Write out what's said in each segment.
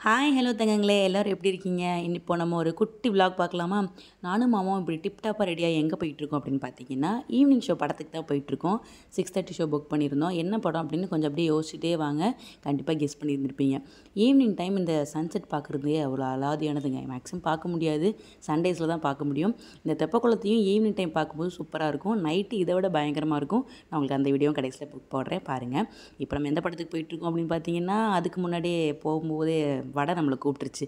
Hi hello தங்கங்களே, எல்லோரும் எப்படி இருக்கீங்க? இப்போ நம்ம ஒரு குட்டி விலாக் பார்க்கலாமா? நானும் மாமாவும் இப்படி டிப்டாப்பாக ரெடியாக எங்கே போயிட்டுருக்கோம் அப்படின்னு பார்த்தீங்கன்னா, ஈவினிங் ஷோ படத்துக்கு தான் போயிட்டுருக்கோம். 6:30 ஷோ புக் பண்ணியிருந்தோம். என்ன படம் அப்படின்னு கொஞ்சம் அப்படியே யோசிச்சுட்டே வாங்க, கண்டிப்பாக கெஸ் பண்ணியிருந்திருப்பீங்க. ஈவினிங் டைம் இந்த சன்செட் பார்க்குறது அவ்வளோ அலாதியானதுங்க. மேக்ஸிமம் பார்க்க முடியாது, சண்டேஸில் தான் பார்க்க முடியும். இந்த தெப்பக்குளத்தையும் ஈவினிங் டைம் பார்க்கும்போது சூப்பராக இருக்கும். நைட்டு இதை விட பயங்கரமாக இருக்கும். நான் உங்களுக்கு அந்த வீடியோ கடைசியில் புக் போடுறேன் பாருங்கள். இப்போ நம்ம எந்த படத்துக்கு போயிட்டுருக்கோம் அப்படின்னு பார்த்தீங்கன்னா, அதுக்கு முன்னாடியே போகும்போதே வடை நம்மளை கூப்பிட்டுருச்சு.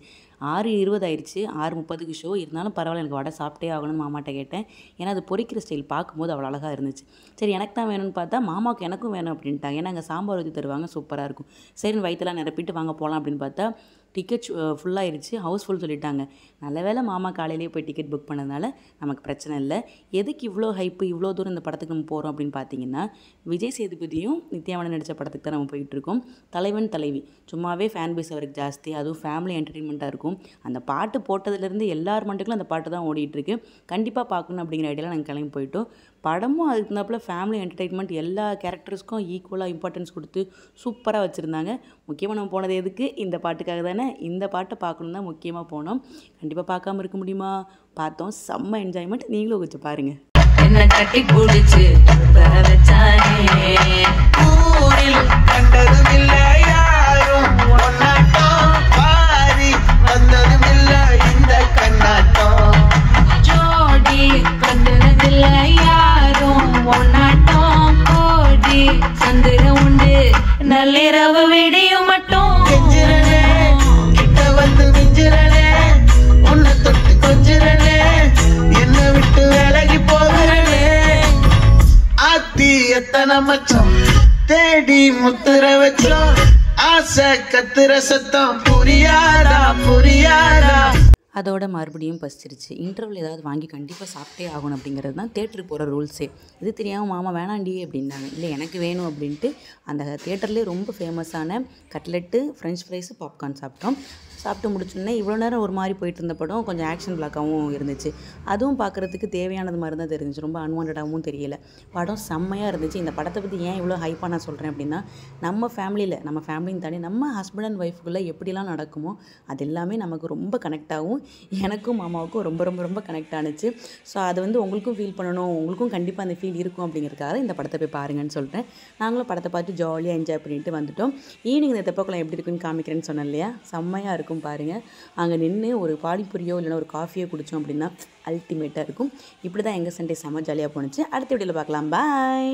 6:20 ஆயிடுச்சு. 6:30க்கு ஷோ. இருந்தாலும் பரவாயில்ல, எனக்கு வடை சாப்பிட்டே ஆகணும்னு மாமாட்ட கேட்டேன். ஏன்னா அது பொரிக்கிற ஸ்டைல் பார்க்கும்போது அவ்வளோ அழகாக இருந்துச்சு. சரி, எனக்கு தான் வேணும்னு பார்த்தா மாமாவுக்கு எனக்கும் வேணும் அப்படின்ட்டாங்க. ஏன்னா அங்கே சாம்பார் ஊற்றி தருவாங்க, சூப்பராக இருக்கும். சரின்னு வயிற்றுலாம் நிரப்பிட்டு வாங்க போகலாம் அப்படின்னு பார்த்தா டிக்கெட் ஃபுல்லாகிடுச்சு. ஹவுஸ்ஃபுல் சொல்லிட்டாங்க. நல்ல வேளை மாமா காலையிலேயே போய் டிக்கெட் புக் பண்ணதுனால நமக்கு பிரச்சனை இல்லை. எதுக்கு இவ்வளோ ஹைப்பு, இவ்வளோ தூரம் இந்த படத்துக்கு நம்ம போகிறோம் அப்படின்னு பார்த்தீங்கன்னா, விஜய் சேதுபதியும் நித்யாமேனன் நடித்த படத்துக்கு தான் நம்ம போயிட்டுருக்கோம். தலைவன் தலைவி சும்மாவே ஃபேன் பேஸ் அவருக்கு ஜாஸ்தி. அதுவும் ஃபேமிலி என்டர்டெயின்மெண்ட்டாக இருக்கும். அந்த பாட்டு போட்டதுலேருந்து எல்லார் மண்டுக்கும் அந்த பாட்டு தான் ஓடிட்டுருக்கு. கண்டிப்பாக பார்க்கணும் அப்படிங்கிற ஐடியாவில் நாங்கள் கிளம்பி போயிட்டோம். படமும் அதுக்கு தகுந்தாப்புல ஃபேமிலி என்டர்டெயின்மெண்ட் எல்லா கேரக்டர்ஸ்க்கும் ஈக்குவலாக இம்பார்ட்டன்ஸ் கொடுத்து சூப்பராக வச்சுருந்தாங்க. முக்கியமாக நம்ம போனது எதுக்கு? இந்த பாட்டுக்காக தானே. இந்த பாட்டை பார்க்கணும் தான் முக்கியமாக போனோம். கண்டிப்பாக பார்க்காம இருக்க முடியுமா? பார்த்தோம். செம்ம என்ஜாய்மெண்ட். நீங்களும் கொஞ்சம் பாருங்கள். என்ன கட்டி பிடிச்சு தர வச்சானே, ஊரில் கண்டதும் இல்ல யாரும் ஒன்னாட்டம், பாரி வந்ததும் இல்ல இந்த கண்ணாட்டம், ஜோடி வந்ததில்ல யாரும் ஒன்னாட்டம், கோடி சந்திர உண்டு நள்ளிரவு விடியும் மட்டும் கெஞ்சிரனே, கிட்ட வந்து மிஞ்சிரனே, உன்னை தொட்டு கொஞ்சிரனே, என்ன விட்டு விலகி போகிறனே, ஆத்தி எத்தனை மச்சம் தேடி முத்துற வச்சோம், ஆசை கத்துற சத்தம் புரியாதா புரியாதா. அதோட மறுபடியும் பசிச்சிருச்சு. இன்டர்வல் ஏதாவது வாங்கி கண்டிப்பாக சாப்பிட்டே ஆகணும் அப்படிங்கிறது தான் தேட்டருக்கு போகிற ரூல்ஸே. இது தெரியாமல் மாமா வேணாண்டி அப்படின்னாங்க. இல்லை, எனக்கு வேணும் அப்படின்ட்டு அந்த தேட்டர்லேயே ரொம்ப ஃபேமஸான கட்லெட்டு, ஃப்ரெஞ்ச் ஃப்ரைஸு, பாப்கார்ன் சாப்பிட்டு முடிச்சோன்னே இவ்வளோ நேரம் ஒரு மாதிரி போயிட்டு இருந்த படம் கொஞ்சம் ஆக்ஷன் பிளாக்காகவும் இருந்துச்சு. அதுவும் பார்க்குறதுக்கு தேவையானது மாதிரி தான் தெரிஞ்சிச்சு. ரொம்ப அன்வான்டாகவும் தெரியல. படம் செம்மையாக இருந்துச்சு. இந்த படத்தை பற்றி ஏன் இவ்வளோ ஹைப்பாக நான் சொல்கிறேன் அப்படின்னா, நம்ம ஃபேமிலின்னு தாண்டி நம்ம ஹஸ்பண்ட் அண்ட் ஒய்ஃபுக்குள்ளே எப்படிலாம் நடக்குமோ அது எல்லாமே நமக்கு ரொம்ப கனெக்ட் ஆகும். எனக்கும் மாமாவுக்கும் ரொம்ப ரொம்ப ரொம்ப கனெக்ட் ஆனிச்சு. ஸோ அது வந்து உங்களுக்கும் ஃபீல் பண்ணணும், உங்களுக்கும் கண்டிப்பாக அந்த ஃபீல் இருக்கும் அப்படிங்கிறதுக்காக இந்த படத்தை போய் பாருங்கன்னு சொல்கிறேன். நாங்களும் படத்தை பார்த்து ஜாலியாக என்ஜாய் பண்ணிட்டு வந்துட்டோம். ஈவினிங் இந்த தெப்பக்குளம் எப்படி இருக்குன்னு காமிக்கிறேன்னு சொன்னேன் இல்லையா? செம்மையாக இருக்கும் பாருங்கள். அங்கே நின்று ஒரு பானிபூரியோ இல்லைனா ஒரு காஃபியோ குடித்தோம் அப்படின்னா அல்டிமேட்டாக இருக்கும். இப்படி தான் எங்கள் சண்டே செம்ம ஜாலியாக போணுச்சு. அடுத்த வீடியோவில் பார்க்கலாம். பாய்.